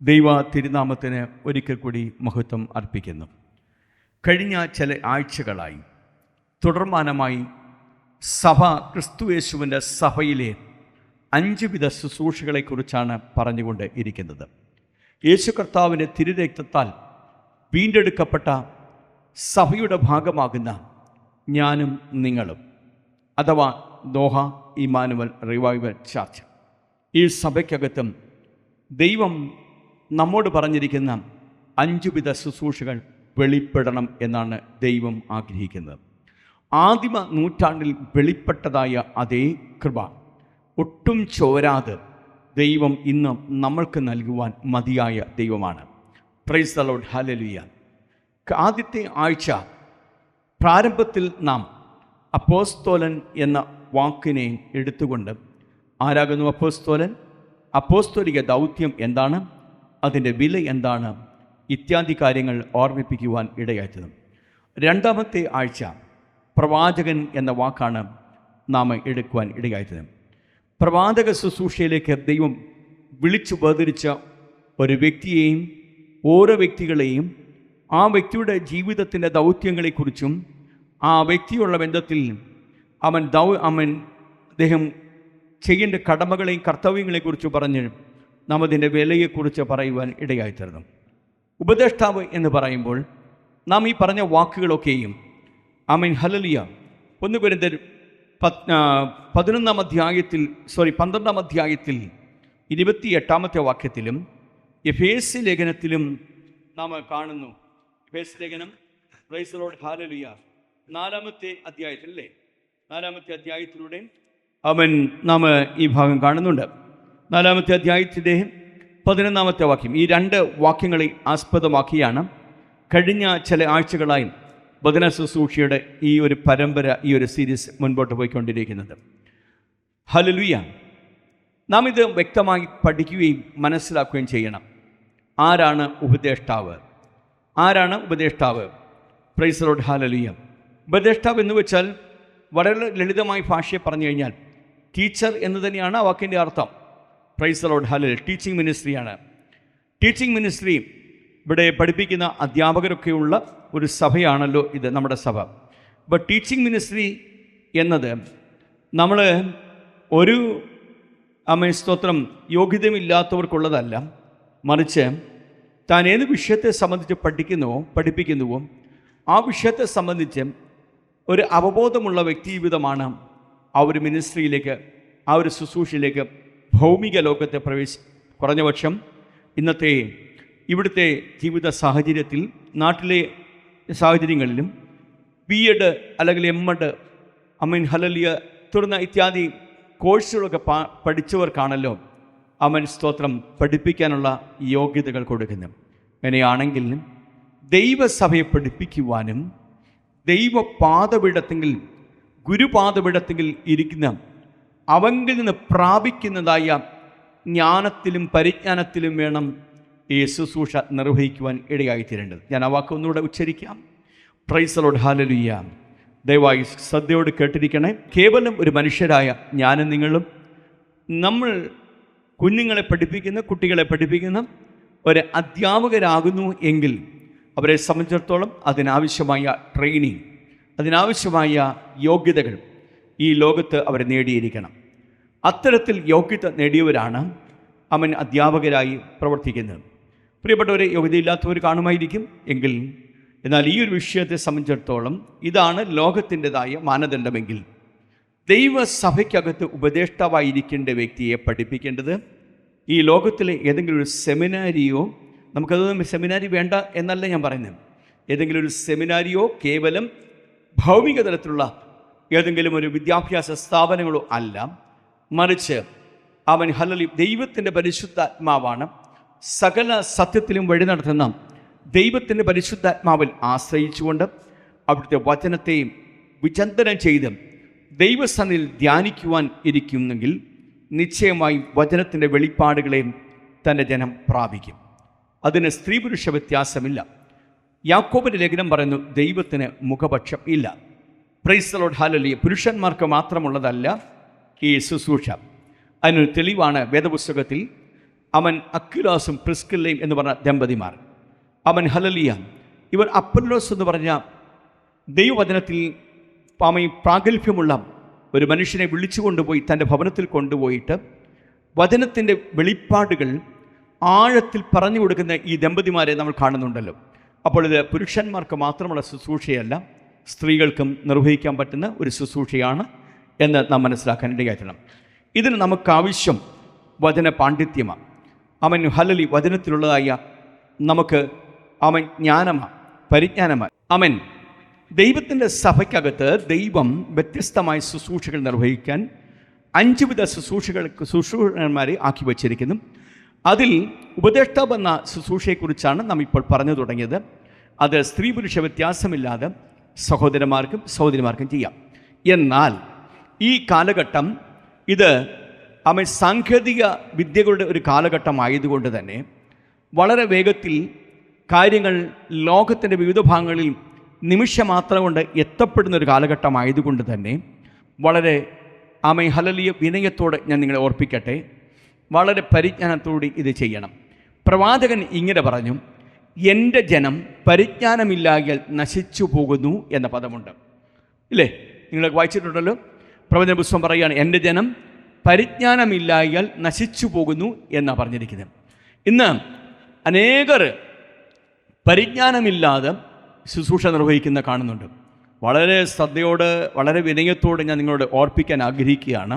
ദൈവ തിരുനാമത്തിന് ഒരിക്കൽ കൂടി മഹത്വം അർപ്പിക്കുന്നു. കഴിഞ്ഞ ചില ആഴ്ചകളായി തുടർമാനമായി സഭ ക്രിസ്തുയേശുവിൻ്റെ സഭയിലെ 5 വിധ ശുശ്രൂഷകളെക്കുറിച്ചാണ് പറഞ്ഞുകൊണ്ട് ഇരിക്കുന്നത്. യേശു കർത്താവിൻ്റെ തിരുരക്തത്താൽ വീണ്ടെടുക്കപ്പെട്ട സഭയുടെ ഭാഗമാകുന്ന ഞാനും നിങ്ങളും, അഥവാ ദോഹ ഇമ്മാനുവൽ റിവൈവൽ ചർച്ച്, ഈ സഭയ്ക്കകത്തും ദൈവം നമ്മോട് പറഞ്ഞിരിക്കുന്ന 5 വിധ ശുശ്രൂഷകൾ വെളിപ്പെടണം എന്നാണ് ദൈവം ആഗ്രഹിക്കുന്നത്. ആദിമ നൂറ്റാണ്ടിൽ വെളിപ്പെട്ടതായ അതേ കൃപ ഒട്ടും ചോരാതെ ദൈവം ഇന്ന് നമ്മൾക്ക് നൽകുവാൻ മതിയായ ദൈവമാണ്. Price the lord, hallelujah. ആദ്യത്തെ ആഴ്ച പ്രാരംഭത്തിൽ നാം അപ്പോസ്തോലൻ എന്ന വാക്കിനെ എടുത്തുകൊണ്ട് ആരാകുന്നു അപ്പോസ്തോലൻ, അപ്പോസ്തോലിക ദൗത്യം എന്താണ്, അതിൻ്റെ വില എന്താണ് ഇത്യാദി കാര്യങ്ങൾ ഓർമ്മിപ്പിക്കുവാൻ ഇടയായിത്തത്. രണ്ടാമത്തെ ആഴ്ച പ്രവാചകൻ എന്ന വാക്കാണ് നാം എടുക്കുവാൻ ഇടയായിത്തത്. പ്രവാചക ശുശ്രൂഷയിലേക്ക് ദൈവം വിളിച്ചു വേർതിരിച്ച ഒരു വ്യക്തിയെയും ഓരോ വ്യക്തികളെയും ആ വ്യക്തിയുടെ ജീവിതത്തിൻ്റെ ദൗത്യങ്ങളെക്കുറിച്ചും ആ വ്യക്തിയുള്ള ബന്ധത്തിൽ അദ്ദേഹം ചെയ്യേണ്ട കടമകളെയും കർത്തവ്യങ്ങളെക്കുറിച്ച് പറഞ്ഞ് നാം അതിൻ്റെ വിലയെക്കുറിച്ച് പറയുവാൻ ഇടയായിത്തീർന്നു. ഉപദേഷ്ടാവ് എന്ന് പറയുമ്പോൾ നാം ഈ പറഞ്ഞ വാക്കുകളൊക്കെയും ഹല്ലേലൂയ 1 കൊരിന്ത്യർ 12 അധ്യായത്തിൽ 28 വാക്യത്തിലും എഫേസ്യ ലേഖനത്തിലും നാം കാണുന്നു. എഫേസ്യ ലേഖനം, പ്രൈസ് ദി ലോർഡ്, ഹല്ലേലൂയ, 4 അധ്യായത്തിൽ അല്ലേ, 4 അധ്യായത്തിലൂടെ നാം ഈ ഭാഗം കാണുന്നുണ്ട്. 4 അധ്യായത്തിൻ്റെ 11 വാക്യം. ഈ 2 വാക്യങ്ങളെ ആസ്പദമാക്കിയാണ് കഴിഞ്ഞ ചില ആഴ്ചകളായി വചന ശുശ്രൂഷയുടെ ഈ ഒരു പരമ്പര, ഈ ഒരു സീരീസ് മുൻപോട്ട് പോയിക്കൊണ്ടിരിക്കുന്നത്. ഹല്ലേലൂയ. നാം ഇത് വ്യക്തമായി പഠിക്കുകയും മനസ്സിലാക്കുകയും ചെയ്യണം. ആരാണ് ഉപദേഷ്ടാവ്? ആരാണ് ഉപദേഷ്ടാവ്? Price the lord, hallelujah. ഉപദേഷ്ടാവ് എന്ന് വെച്ചാൽ വളരെ ലളിതമായ ഭാഷയെ പറഞ്ഞു കഴിഞ്ഞാൽ ടീച്ചർ എന്ന് തന്നെയാണ് ആ വാക്കിൻ്റെ അർത്ഥം. Praise the lord, hallelujah. Teaching മിനിസ്ട്രിയാണ്. ടീച്ചിങ് മിനിസ്ട്രി ഇവിടെ പഠിപ്പിക്കുന്ന അധ്യാപകരൊക്കെയുള്ള ഒരു സഭയാണല്ലോ ഇത്, നമ്മുടെ സഭ. അപ്പോൾ ടീച്ചിങ് മിനിസ്ട്രി എന്നത് നമ്മൾ ഒരു സ്തോത്രം യോഗ്യതയുമില്ലാത്തവർക്കുള്ളതല്ല, മറിച്ച് താൻ ഏത് വിഷയത്തെ സംബന്ധിച്ച് പഠിപ്പിക്കുന്നുവോ ആ വിഷയത്തെ സംബന്ധിച്ച് ഒരു അവബോധമുള്ള വ്യക്തി ജീവിതമാണ് ആ ഒരു മിനിസ്ട്രിയിലേക്ക്, ആ ഒരു ശുശ്രൂഷയിലേക്ക്, ഭൗമിക ലോകത്തെ കുറഞ്ഞ പക്ഷം ഇന്നത്തെ ഇവിടുത്തെ ജീവിത സാഹചര്യത്തിൽ, നാട്ടിലെ സാഹചര്യങ്ങളിലും BEd അല്ലെങ്കിൽ MEd, ഹല്ലേലൂയ തുടർന്ന ഇത്യാദി കോഴ്സുകളൊക്കെ പഠിച്ചവർക്കാണല്ലോ സ്തോത്രം പഠിപ്പിക്കാനുള്ള യോഗ്യതകൾ കൊടുക്കുന്നത്. അങ്ങനെയാണെങ്കിൽ ദൈവസഭയെ പഠിപ്പിക്കുവാനും ദൈവപാദപീഠത്തെങ്കിൽ ഗുരുപാദപീഠത്തെങ്കിൽ ഇരിക്കുന്ന അവങ്കിൽ നിന്ന് പ്രാപിക്കുന്നതായ ജ്ഞാനത്തിലും പരിജ്ഞാനത്തിലും വേണം ഈ ശുശ്രൂഷ നിർവഹിക്കുവാൻ ഇടയായിത്തീരേണ്ടത്. ഞാൻ ആ വാക്ക് ഒന്നുകൂടെ ഉച്ചരിക്കാം. Praise the lord, hallelujah. ദയവായി ശ്രദ്ധയോട് കേട്ടിരിക്കണേ. കേവലം ഒരു മനുഷ്യരായ ഞാനും നിങ്ങളും നമ്മൾ കുഞ്ഞുങ്ങളെ പഠിപ്പിക്കുന്ന, കുട്ടികളെ പഠിപ്പിക്കുന്ന ഒരു അധ്യാപകരാകുന്നു എങ്കിൽ അവരെ സംബന്ധിച്ചിടത്തോളം അതിനാവശ്യമായ ട്രെയിനിങ്, അതിനാവശ്യമായ യോഗ്യതകൾ ഈ ലോകത്ത് അവർ നേടിയിരിക്കണം. അത്തരത്തിൽ യോഗ്യത നേടിയവരാണ് അധ്യാപകരായി പ്രവർത്തിക്കുന്നത്. പ്രിയപ്പെട്ടവരെ, യോഗ്യതയില്ലാത്തവർ കാണുമായിരിക്കും എങ്കിൽ, എന്നാൽ ഈ ഒരു വിഷയത്തെ സംബന്ധിച്ചിടത്തോളം ഇതാണ് ലോകത്തിൻ്റെതായ മാനദണ്ഡമെങ്കിൽ ദൈവസഭയ്ക്കകത്ത് ഉപദേഷ്ടാവായിരിക്കേണ്ട വ്യക്തിയെ പഠിപ്പിക്കേണ്ടത് ഈ ലോകത്തിലെ ഏതെങ്കിലും ഒരു സെമിനാരിയോ, നമുക്കതൊന്നും സെമിനാരി വേണ്ട എന്നല്ല ഞാൻ പറയുന്നത്, ഏതെങ്കിലും ഒരു സെമിനാരിയോ കേവലം ഭൗമിക തലത്തിലുള്ള ഏതെങ്കിലും ഒരു വിദ്യാഭ്യാസ സ്ഥാപനങ്ങളോ അല്ല, മറിച്ച് ഹല്ലേലൂയ ദൈവത്തിൻ്റെ പരിശുദ്ധാത്മാവാണ് സകല സത്യത്തിലും വഴി നടത്തുന്ന ദൈവത്തിൻ്റെ പരിശുദ്ധാത്മാവിൽ ആശ്രയിച്ചുകൊണ്ട് അവിടുത്തെ വചനത്തെയും വിചിന്തനം ചെയ്ത് ദൈവസന്നിധിയിൽ ധ്യാനിക്കുവാൻ ഇരിക്കുന്നെങ്കിൽ നിശ്ചയമായും വചനത്തിൻ്റെ വെളിപ്പാടുകളെയും തൻ്റെ ജനം പ്രാപിക്കും. അതിന് സ്ത്രീ പുരുഷ വ്യത്യാസമില്ല. യാക്കോബിൻ്റെ ലേഖനം പറയുന്നു, ദൈവത്തിന് മുഖപക്ഷം ഇല്ല. Price the lord, hallelujah. പുരുഷന്മാർക്ക് മാത്രമുള്ളതല്ല ഈ ശുശ്രൂഷ. അതിനൊരു തെളിവാണ് വേദപുസ്തകത്തിൽ അവൻ അക്വിലാസും പ്രിസ്കില്ലയും എന്ന് പറഞ്ഞ ദമ്പതിമാർ. അവൻ ഹലലിയ. ഇവർ അപ്പല്ലോസ് എന്ന് പറഞ്ഞ ദൈവവചനത്തിൽ പ്രാഗൽഭ്യമുള്ള ഒരു മനുഷ്യനെ വിളിച്ചു കൊണ്ടുപോയി തൻ്റെ ഭവനത്തിൽ കൊണ്ടുപോയിട്ട് വചനത്തിൻ്റെ വെളിപ്പാടുകൾ ആഴത്തിൽ പറഞ്ഞു കൊടുക്കുന്ന ഈ ദമ്പതിമാരെ നമ്മൾ കാണുന്നുണ്ടല്ലോ. അപ്പോൾ ഇത് പുരുഷന്മാർക്ക് മാത്രമുള്ള ശുശ്രൂഷയല്ല, സ്ത്രീകൾക്കും നിർവഹിക്കാൻ പറ്റുന്ന ഒരു ശുശ്രൂഷയാണ് എന്ന് നാം മനസ്സിലാക്കാൻ ഇടയാക്കണം. ഇതിന് നമുക്കാവശ്യം വചന പാണ്ഡിത്യമാണ്. അവൻ ഹലലി വചനത്തിലുള്ളതായ നമുക്ക് അവൻ ജ്ഞാനമാണ്, പരിജ്ഞാനമാണ്. അവൻ ദൈവത്തിൻ്റെ സഭയ്ക്കകത്ത് ദൈവം വ്യത്യസ്തമായ ശുശ്രൂഷകൾ നിർവഹിക്കാൻ 5 വിധ ശുശ്രൂഷകന്മാരെ ആക്കി വച്ചിരിക്കുന്നു. അതിൽ ഉപദേഷ്ടാവ് എന്ന ശുശ്രൂഷയെക്കുറിച്ചാണ് നാം ഇപ്പോൾ പറഞ്ഞു തുടങ്ങിയത്. അത് സ്ത്രീ പുരുഷ വ്യത്യാസമില്ലാതെ സഹോദരന്മാർക്കും സഹോദരിമാർക്കും ചെയ്യാം. എന്നാൽ ഈ കാലഘട്ടം ഇത് സാങ്കേതിക വിദ്യകളുടെ ഒരു കാലഘട്ടമായതുകൊണ്ട് തന്നെ വളരെ വേഗത്തിൽ കാര്യങ്ങൾ ലോകത്തിൻ്റെ വിവിധ ഭാഗങ്ങളിൽ നിമിഷമാത്രം കൊണ്ട് എത്തപ്പെടുന്ന ഒരു കാലഘട്ടമായതുകൊണ്ട് തന്നെ വളരെ ഹലലിയ വിനയത്തോടെ ഞാൻ നിങ്ങളെ ഓർപ്പിക്കട്ടെ, വളരെ പരിജ്ഞാനത്തോടെ ഇത് ചെയ്യണം. പ്രവാചകൻ ഇങ്ങനെ പറഞ്ഞു, എൻ്റെ ജനം പരിജ്ഞാനമില്ലായാൽ നശിച്ചു പോകുന്നു എന്ന പദമുണ്ട്, ഇല്ലേ? നിങ്ങൾ വായിച്ചിട്ടുണ്ടല്ലോ. പ്രവചന പുസ്തകം പറയുകയാണ്, എൻ്റെ ജനം പരിജ്ഞാനമില്ലായാൽ നശിച്ചു പോകുന്നു എന്നാണ് പറഞ്ഞിരിക്കുന്നത്. ഇന്ന് അനേകർ പരിജ്ഞാനമില്ലാതെ ശുശ്രൂഷ നിർവഹിക്കുന്ന കാണുന്നുണ്ട്. വളരെ ശ്രദ്ധയോട് വളരെ വിനയത്തോടെ ഞാൻ നിങ്ങളോട് ഓർപ്പിക്കാൻ ആഗ്രഹിക്കുകയാണ്,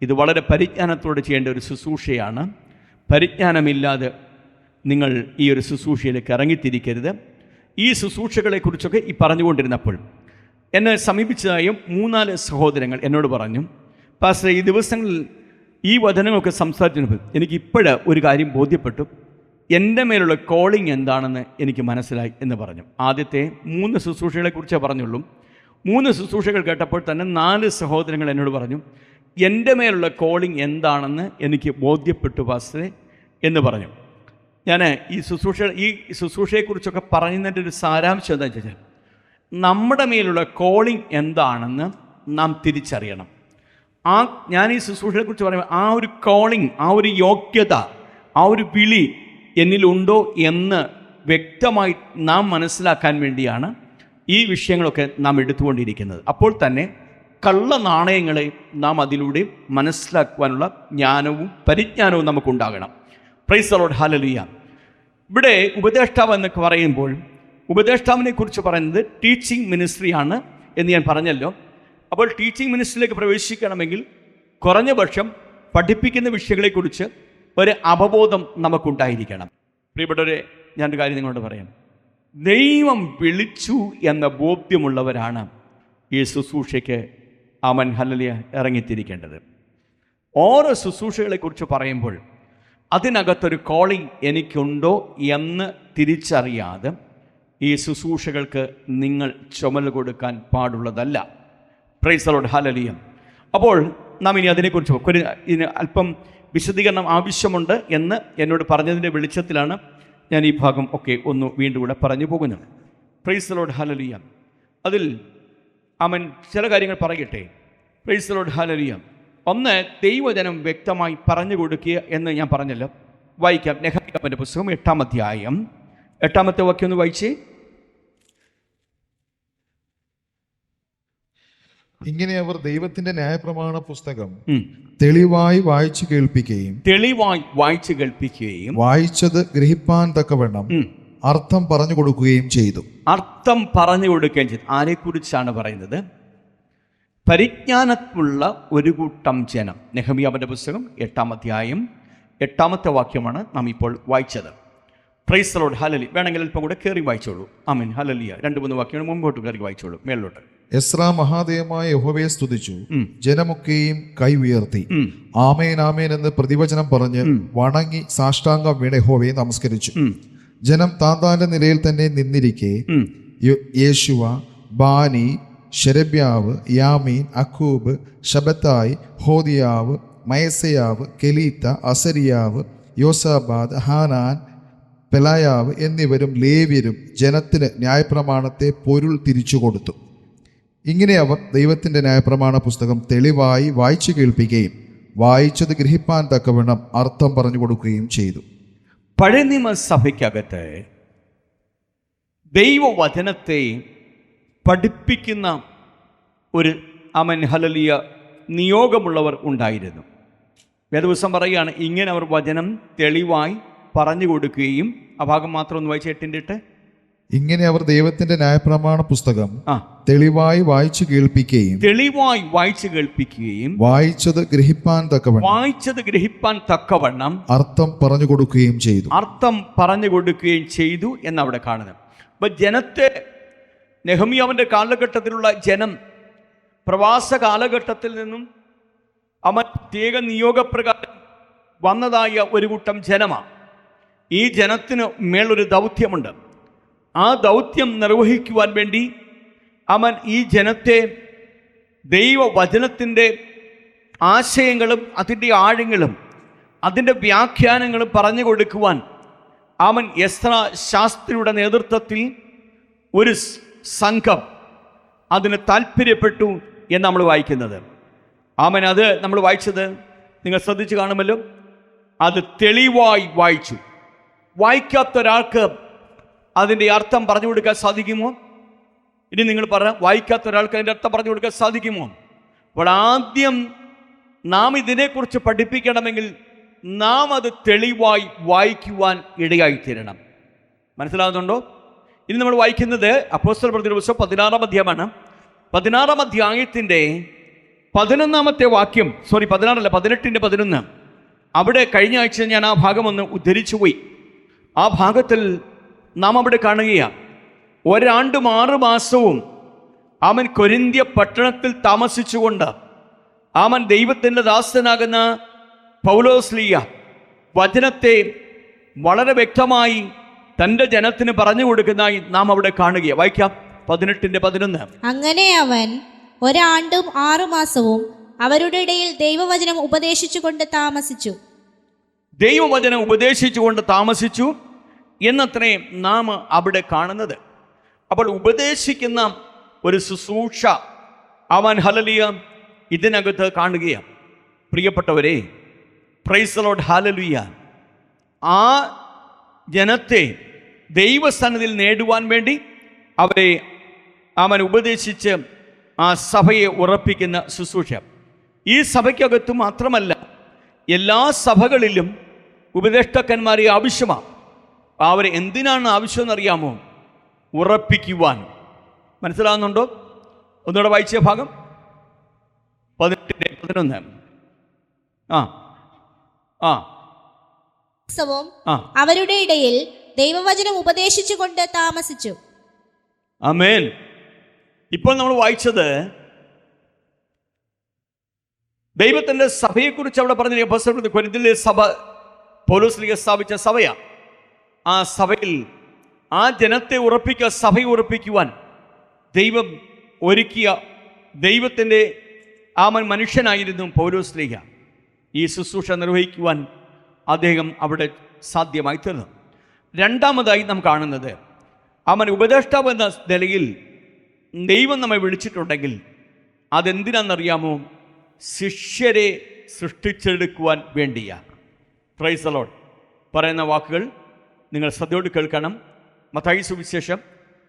ഇത് വളരെ പരിജ്ഞാനത്തോടെ ചെയ്യേണ്ട ഒരു ശുശ്രൂഷയാണ്. പരിജ്ഞാനമില്ലാതെ നിങ്ങൾ ഈ ഒരു ശുശ്രൂഷയിലേക്ക് ഇറങ്ങിത്തിരിക്കരുത്. ഈ ശുശ്രൂഷകളെക്കുറിച്ചൊക്കെ ഈ പറഞ്ഞുകൊണ്ടിരുന്നപ്പോൾ എന്നെ സമീപിച്ചതായും 3-4 സഹോദരങ്ങൾ എന്നോട് പറഞ്ഞു, പാസ്റ്റർ, ഈ ദിവസങ്ങളിൽ ഈ വചനങ്ങളൊക്കെ സംസാരിച്ചപ്പോൾ എനിക്കിപ്പോഴ് ഒരു കാര്യം ബോധ്യപ്പെട്ടു, എൻ്റെ മേലുള്ള കോളിംഗ് എന്താണെന്ന് എനിക്ക് മനസ്സിലായി എന്ന് പറഞ്ഞു. ആദ്യത്തെ 3 ശുശ്രൂഷകളെക്കുറിച്ചേ പറഞ്ഞുള്ളൂ. 3 ശുശ്രൂഷകൾ കേട്ടപ്പോൾ തന്നെ 4 സഹോദരങ്ങൾ എന്നോട് പറഞ്ഞു, എൻ്റെ മേലുള്ള കോളിംഗ് എന്താണെന്ന് എനിക്ക് ബോധ്യപ്പെട്ടു പാസ്റ്ററെ എന്ന് പറഞ്ഞു. ഞാൻ ഈ ശുശ്രൂഷയെക്കുറിച്ചൊക്കെ പറയുന്നതിൻ്റെ ഒരു സാരാംശം എന്താണെന്ന് വെച്ചാൽ, നമ്മുടെ മേലുള്ള കോളിംഗ് എന്താണെന്ന് നാം തിരിച്ചറിയണം. ഞാൻ ഈ ശുശ്രൂഷയെക്കുറിച്ച് പറയുമ്പോൾ ആ ഒരു കോളിംഗ്, ആ ഒരു യോഗ്യത, ആ ഒരു വിളി എന്നിലുണ്ടോ എന്ന് വ്യക്തമായി നാം മനസ്സിലാക്കാൻ വേണ്ടിയാണ് ഈ വിഷയങ്ങളൊക്കെ നാം എടുത്തുകൊണ്ടിരിക്കുന്നത്. അപ്പോൾ തന്നെ കള്ള നാണയങ്ങളെ നാം അതിലൂടെ മനസ്സിലാക്കുവാനുള്ള ജ്ഞാനവും പരിജ്ഞാനവും നമുക്കുണ്ടാകണം. Praise the lord, hallelujah. ഇവിടെ ഉപദേഷ്ടാവ് എന്നൊക്കെ പറയുമ്പോൾ ഉപദേഷ്ടാവിനെ കുറിച്ച് പറയുന്നത് ടീച്ചിങ് മിനിസ്ട്രിയാണ് എന്ന് ഞാൻ പറഞ്ഞല്ലോ. അപ്പോൾ ടീച്ചിങ് മിനിസ്ട്രിയിലേക്ക് പ്രവേശിക്കണമെങ്കിൽ കുറഞ്ഞ പക്ഷം പഠിപ്പിക്കുന്ന വിഷയങ്ങളെക്കുറിച്ച് ഒരു അവബോധം നമുക്കുണ്ടായിരിക്കണം. പ്രിയപ്പെട്ടവരെ, ഞാനൊരു കാര്യം നിങ്ങളോട് പറയാം. ദൈവം വിളിച്ചു എന്ന ബോധ്യമുള്ളവരാണ് ഈ ശുശ്രൂഷയ്ക്ക് ഹല്ലേലൂയ ഇറങ്ങിത്തിരിക്കേണ്ടത്. ഓരോ ശുശ്രൂഷകളെക്കുറിച്ച് പറയുമ്പോൾ അതിനകത്തൊരു കോളിംഗ് എനിക്കുണ്ടോ എന്ന് തിരിച്ചറിയാതെ ഈ ശുശ്രൂഷകൾക്ക് നിങ്ങൾ ചുമൽ കൊടുക്കാൻ പാടുള്ളതല്ല. Price the lord, hallelujah. അപ്പോൾ നാം ഇനി അതിനെക്കുറിച്ച് ഇതിന് അല്പം വിശദീകരണം ആവശ്യമുണ്ട് എന്ന് എന്നോട് പറഞ്ഞതിൻ്റെ വെളിച്ചത്തിലാണ് ഞാൻ ഈ ഭാഗം ഒക്കെ ഒന്ന് വീണ്ടും കൂടെ പറഞ്ഞു പോകുന്നത്. Price the lord, hallelujah. അതിൽ ചില കാര്യങ്ങൾ പറയട്ടെ. Price the lord, hallelujah. ഒന്ന്, ദൈവജനം വ്യക്തമായി പറഞ്ഞു കൊടുക്കുക എന്ന് ഞാൻ പറഞ്ഞല്ലോ. വായിക്കാം. നെഹമ്യാവിൻ്റെ പുസ്തകം 8-ാം അധ്യായം 8-ാമത്തെ വാക്യം ഒന്ന് വായിച്ചേ. ഇങ്ങനെ അവർ ദൈവത്തിന്റെ ന്യായപ്രമാണ പുസ്തകം തെളിവായി വായിച്ചു കേൾപ്പിക്കുകയും വായിച്ചത് ഗ്രഹിപ്പാൻ തക്കവണ്ണം അർത്ഥം പറഞ്ഞു കൊടുക്കുകയും ചെയ്തു. ആരെക്കുറിച്ചാണ് പറയുന്നത്? പരിജ്ഞാനമുള്ള ഒരു കൂട്ടം ജനം. നെഹമ്യാവിൻ്റെ പുസ്തകം 8-ാം അധ്യായം 8-ാമത്തെ വാക്യമാണ് നാം ഇപ്പോൾ വായിച്ചത്. Price the lord, hallelujah. വേണമെങ്കിൽ അല്പം കൂടെ കയറി വായിച്ചോളൂ. ആമേൻ, ഹല്ലേലൂയ. 2-3 വാക്യങ്ങൾ മുമ്പോട്ട് കയറി വായിച്ചോളൂ, മേളിലോട്ട്. എസ്രാ മഹാദേവമായ യഹോവയെ സ്തുതിച്ചു, ജനമൊക്കെയും കൈ ഉയർത്തി ആമേൻ ആമേൻ എന്ന് പ്രതിവചനം പറഞ്ഞ് വണങ്ങി സാഷ്ടാംഗം വീണ യഹോവയെ നമസ്കരിച്ചു. ജനം താന്താന്റെ നിലയിൽ തന്നെ നിന്നിരിക്കെ യേശുവ, ബാനി, ശെരബ്യാവ്, യാമീൻ, അക്കൂബ്, ശബത്തായി, ഹോദിയാവ്, മയസയാവ്, കെലീത്ത, അസരിയാവ്, യോസാബാദ്, ഹാനാൻ, പെലായാവ് എന്നിവരും ലേവ്യരും ജനത്തിന് ന്യായപ്രമാണത്തെ പൊരുൾ തിരിച്ചു കൊടുത്തു. ഇങ്ങനെ അവർ ദൈവത്തിന്റെ ന്യായപ്രമാണ പുസ്തകം തെളിവായി വായിച്ചു കേൾപ്പിക്കുകയും വായിച്ചത് ഗ്രഹിപ്പാൻ തക്കവണ്ണം അർത്ഥം പറഞ്ഞു കൊടുക്കുകയും ചെയ്തു. പഴയ നിയമസഭയ്ക്കകത്ത് ദൈവവചനത്തെ പഠിപ്പിക്കുന്ന ഒരു ഹല്ലേലൂയ നിയോഗമുള്ളവർ ഉണ്ടായിരുന്നു. വേദപുസ്തകം പറയുകയാണ്, ഇങ്ങനെ അവർ വചനം തെളിവായി പറഞ്ഞു കൊടുക്കുകയും, ആ ഭാഗം മാത്രം ഒന്ന് വായിച്ച് 8 ഇങ്ങനെ അവർ ദൈവത്തിന്റെ ന്യായപ്രമാണ പുസ്തകം തെളിവായി വായിച്ചു കേൾപ്പിക്കുകയും വായിച്ചത് ഗ്രഹിപ്പാൻ തക്കവണ്ണം അർത്ഥം പറഞ്ഞു കൊടുക്കുകയും ചെയ്തു എന്നവിടെ കാണുന്നത്. അപ്പൊ ജനത്തെ, നെഹമ്യാവിന്റെ കാലഘട്ടത്തിലുള്ള ജനം പ്രവാസ കാലഘട്ടത്തിൽ നിന്നും പ്രത്യേക നിയോഗപ്രകാരം വന്നതായ ഒരു കൂട്ടം ജനമാണ്. ഈ ജനത്തിന് മേലൊരു ദൗത്യമുണ്ട്. ആ ദൗത്യം നിർവഹിക്കുവാൻ വേണ്ടി ഈ ജനത്തെ ദൈവവചനത്തിൻ്റെ ആശയങ്ങളും അതിൻ്റെ ആഴങ്ങളും അതിൻ്റെ വ്യാഖ്യാനങ്ങളും പറഞ്ഞു കൊടുക്കുവാൻ എസ്രാ ശാസ്ത്രിയുടെ നേതൃത്വത്തിൽ ഒരു സംഘം അതിന് താല്പര്യപ്പെട്ടു എന്ന് നമ്മൾ വായിക്കുന്നത്. അത് നമ്മൾ വായിച്ചത് നിങ്ങൾ ശ്രദ്ധിച്ച് കാണുമല്ലോ. അത് തെളിവായി വായിച്ചു. വായിക്കാത്ത ഒരാൾക്ക് അതിൻ്റെ അർത്ഥം പറഞ്ഞു കൊടുക്കാൻ സാധിക്കുമോ? ഇനി നിങ്ങൾ വായിക്കാത്ത ഒരാൾക്ക് അതിൻ്റെ അർത്ഥം പറഞ്ഞു കൊടുക്കാൻ സാധിക്കുമോ? അപ്പോൾ ആദ്യം നാം ഇതിനെക്കുറിച്ച് പഠിപ്പിക്കണമെങ്കിൽ നാം അത് തെളിവായി വായിക്കുവാൻ ഇടയായിത്തീരണം. മനസ്സിലാകുന്നുണ്ടോ? ഇനി നമ്മൾ വായിക്കുന്നത് അപ്പോസ്തലപ്രവൃത്തിയുടെ പുസ്തകം 16-ാം അധ്യായമാണ്. 16-ാം അധ്യായത്തിൻ്റെ 11-ാമത്തെ വാക്യം, 18-11. അവിടെ കഴിഞ്ഞ ആഴ്ച ഞാൻ ആ ഭാഗം ഒന്ന് ഉദ്ധരിച്ചു പോയി. ആ ഭാഗത്തിൽ നാം അവിടെ കാണുകയാണ്, 1 ആണ്ടും 6 മാസവും കൊരിന്ത്യ പട്ടണത്തിൽ താമസിച്ചുകൊണ്ട് ദൈവത്തിൻ്റെ ദാസനാകുന്ന പൗലോസ്ലീയ വചനത്തെ വളരെ വ്യക്തമായി തൻ്റെ ജനത്തിന് പറഞ്ഞു കൊടുക്കുന്നതായി നാം അവിടെ കാണുകയാണ്. വായിക്കാം 18-11. അങ്ങനെ അവൻ 1 ആണ്ടും 6 മാസവും അവരുടെ ഇടയിൽ ദൈവവചനം ഉപദേശിച്ചുകൊണ്ട് താമസിച്ചു എന്നത്രേ നാം അവിടെ കാണുന്നത്. അപ്പോൾ ഉപദേശിക്കുന്ന ഒരു ശുശ്രൂഷ ഹല്ലേലൂയ ഇതിനകത്ത് കാണുകയാണ്. പ്രിയപ്പെട്ടവരെ, പ്രൈസ് ദി ലോർഡ്, ഹല്ലേലൂയ. ആ ജനത്തെ ദൈവസന്നിധിയിൽ നേടുവാൻ വേണ്ടി അവരെ ഉപദേശിച്ച് ആ സഭയെ ഉറപ്പിക്കുന്ന ശുശ്രൂഷ. ഈ സഭയ്ക്കകത്ത് മാത്രമല്ല, എല്ലാ സഭകളിലും ഉപദേഷ്ടാക്കന്മാരെ ആവശ്യമാണ്. അവരെ എന്തിനാണ് ആവശ്യമെന്നറിയാമോ? ഉറപ്പിക്കുവാൻ. മനസ്സിലാകുന്നുണ്ടോ? ഒന്നുകൂടെ വായിച്ച ഭാഗം 18-11. അവരുടെ ഇടയിൽ ദൈവവചനം ഉപദേശിച്ചുകൊണ്ട് താമസിച്ചു. ആമേൻ. ഇപ്പോൾ നമ്മൾ വായിച്ചത് ദൈവത്തിൻ്റെ സഭയെക്കുറിച്ച് അവിടെ പറഞ്ഞ കൊരിന്ത്യയിലെ സഭ പൗലോസ്ലീഹ സ്ഥാപിച്ച സഭയാണ്. ആ സഭയിൽ ആ ജനത്തെ ഉറപ്പിക്കുക, സഭയെ ഉറപ്പിക്കുവാൻ ദൈവം ഒരുക്കിയ ദൈവത്തിൻ്റെ മനുഷ്യനായിരുന്നു പൗലോസ്ലീഹ. ഈ ശുശ്രൂഷ നിർവഹിക്കുവാൻ അദ്ദേഹം അവിടെ സാധ്യമായി തീർന്നു. രണ്ടാമതായി നാം കാണുന്നത്, ഉപദേഷ്ടാവ് എന്ന നിലയിൽ ദൈവം നമ്മെ വിളിച്ചിട്ടുണ്ടെങ്കിൽ അതെന്തിനാണെന്നറിയാമോ? ശിഷ്യരെ സൃഷ്ടിച്ചെടുക്കുവാൻ വേണ്ടിയാണ്. Price the Lord. പറയുന്ന വാക്കുകൾ നിങ്ങൾ ശ്രദ്ധയോട് കേൾക്കണം. മത്തായി സുവിശേഷം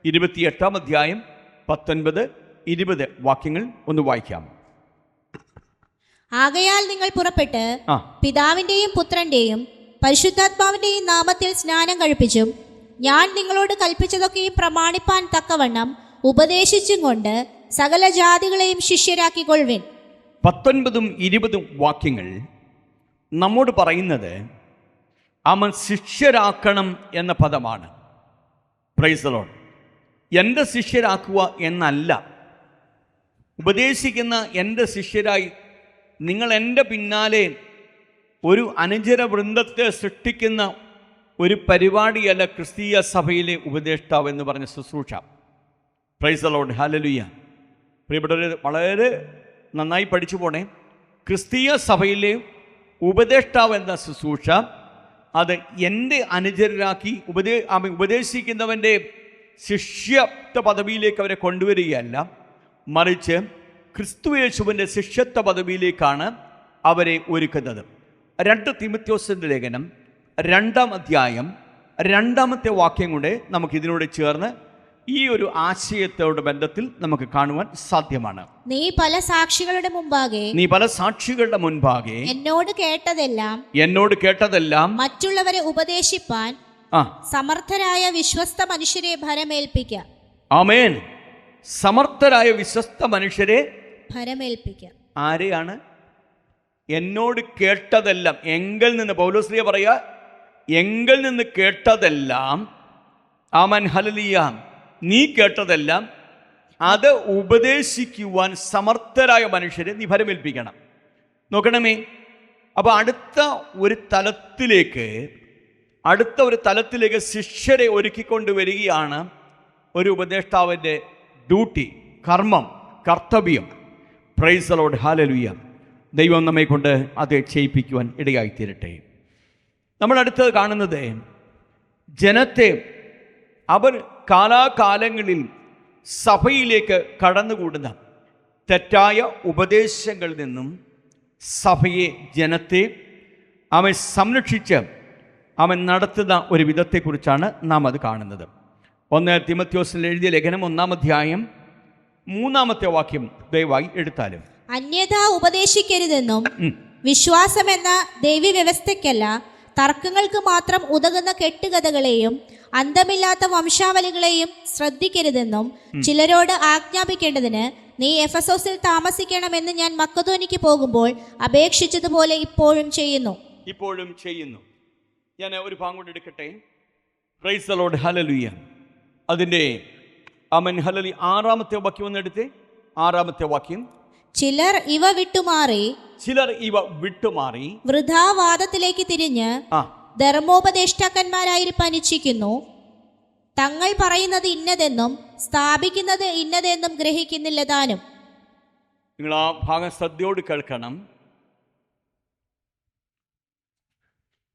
28-ാം അധ്യായം 19-20 വാക്യങ്ങൾ ഒന്ന് വായിക്കാം. ആകയാൽ നിങ്ങൾ പുറപ്പെട്ട് പിതാവിന്റെയും പുത്രന്റെയും പരിശുദ്ധാത്മാവിന്റെയും നാമത്തിൽ സ്നാനം കഴിപ്പിച്ചും ഞാൻ നിങ്ങളോട് കൽപ്പിച്ചതൊക്കെയും പ്രമാണിപ്പാൻ തക്കവണ്ണം ഉപദേശിച്ചും കൊണ്ട് സകല ജാതികളെയും ശിഷ്യരാക്കിക്കൊള്ളുവിൻ. 19-20 വാക്യങ്ങൾ നമ്മോട് പറയുന്നത് ശിഷ്യരാക്കണം എന്ന പദമാണ്. Price the Lord. എൻ്റെ ശിഷ്യരാക്കുക എന്നല്ല. ഉപദേശിക്കുന്ന എൻ്റെ ശിഷ്യരായി നിങ്ങൾ എൻ്റെ പിന്നാലെ ഒരു അനുചര വൃന്ദത്തെ സൃഷ്ടിക്കുന്ന ഒരു പരിപാടിയല്ല ക്രിസ്തീയ സഭയിലെ ഉപദേഷ്ടാവ് എന്ന് പറഞ്ഞ ശുശ്രൂഷ. Price the lord, hallelujah. പ്രിയപ്പെട്ടവർ, വളരെ നന്നായി പഠിച്ചു പോണേ. ക്രിസ്തീയ സഭയിലെ ഉപദേഷ്ടാവ് എന്ന ശുശ്രൂഷ അത് എൻ്റെ അനുചരരാക്കി ഉപദേശിക്കുന്നവൻ്റെ ശിഷ്യത്വ പദവിയിലേക്ക് അവരെ കൊണ്ടുവരികയല്ല, മറിച്ച് ക്രിസ്തു യേശുവിൻ്റെ ശിഷ്യത്വ പദവിയിലേക്കാണ് അവരെ ഒരുക്കുന്നത്. 2 തീമോഥെയോസിൻ്റെ ലേഖനം 2-ാം അധ്യായം 2-ാമത്തെ വാക്യം കൊണ്ട് നമുക്ക് ഇതിനോട് ചേർന്ന് ഈ ഒരു ആശയത്തോട് ബന്ധത്തിൽ നമുക്ക് കാണുവാൻ സാധ്യമാണ്. നീ പല സാക്ഷികളുടെ മുൻപാകെ എന്നോട് കേട്ടതെല്ലാം മറ്റുള്ളവരെ ഉപദേശിപ്പാൻ സമർത്ഥരായ വിശ്വസ്ത മനുഷ്യരെ ഭരമേൽപ്പിക്കുക. ആമേൻ. സമർത്ഥരായ വിശ്വസ്ത മനുഷ്യരെ ഭരമേൽപ്പിക്കുക. ആരെയാണ്? എന്നോട് കേട്ടതെല്ലാം, എങ്കിൽ നിന്ന് പൗലോസ്ലീഹ പറയുക, എങ്കിൽ നിന്ന് കേട്ടതെല്ലാം, ആമേൻ ഹല്ലേലൂയ, നീ കേട്ടതെല്ലാം അത് ഉപദേശിക്കുവാൻ സമർത്ഥരായ മനുഷ്യരെ നീ ഭരമേൽപ്പിക്കണം. നോക്കണമേ, അപ്പോൾ അടുത്ത ഒരു തലത്തിലേക്ക് ശിഷ്യരെ ഒരുക്കിക്കൊണ്ടുവരികയാണ് ഒരു ഉപദേഷ്ടാവിൻ്റെ ഡ്യൂട്ടി, കർത്തവ്യം. Price the lord, hallelujah. ദൈവം നമ്മെ കൊണ്ട് അത് ചെയ്യിപ്പിക്കുവാൻ ഇടയായിത്തീരട്ടെ. നമ്മൾ അടുത്തത് കാണുന്നത്, ജനത്തെ അവർ കാലാകാലങ്ങളിൽ സഭയിലേക്ക് കടന്നുകൂടുന്ന തെറ്റായ ഉപദേശങ്ങളിൽ നിന്നും സഭയെ, ജനത്തെ അവൻ സംരക്ഷിച്ച് അവൻ നടത്തുന്ന ഒരു വിധത്തെക്കുറിച്ചാണ് നാം അത് കാണുന്നത്. 1 തീമോഥെയോസിൽ എഴുതിയ ലേഖനം 1-ാം അധ്യായം 3-ാമത്തെ വാക്യം ദയവായി എടുത്താലും. അന്യഥ ഉപദേശിക്കരുതെന്നും വിശ്വാസമെന്ന ദൈവവ്യവസ്ഥയ്ക്കല്ല, തർക്കങ്ങൾക്ക് മാത്രം ഉതകുന്ന കെട്ടുകഥകളെയും അന്തമില്ലാത്ത വംശാവലികളെയും ശ്രദ്ധിക്കരുതെന്നും ചിലരോട് ആജ്ഞാപിക്കേണ്ടതിന് നീ എഫെസോസിൽ താമസിക്കണമെന്ന് ഞാൻ മക്കതോനിക്ക് പോകുമ്പോൾ അപേക്ഷിച്ചതുപോലെ ഇപ്പോഴും ചെയ്യുന്നു. ഞാൻ ഒരു ഭാഗം കൊണ്ട് എടുക്കട്ടെ. Price the lord, hallelujah. അതിൻ്റെ ആമേൻ ഹല്ലേലൂയ 6-ാമത്തെ വാക്യം ഒന്ന് എടുത്തേ. 6-ാമത്തെ വാക്യം. ചിലർ ഇവ വിട്ടുമാറി വൃഥാവാദത്തിലേക്ക് തിരിഞ്ഞ് ധർമ്മോപദേഷ്ടാക്കന്മാരായി പനിച്ചിരിക്കുന്നു. തങ്ങൾ പറയുന്നത് ഇന്നതെന്നും സ്ഥാപിക്കുന്നത് ഇന്നതെന്നും ഗ്രഹിക്കുന്നില്ല താനും. നിങ്ങൾ ആ ഭാഗം ശ്രദ്ധയോട് കേൾക്കണം.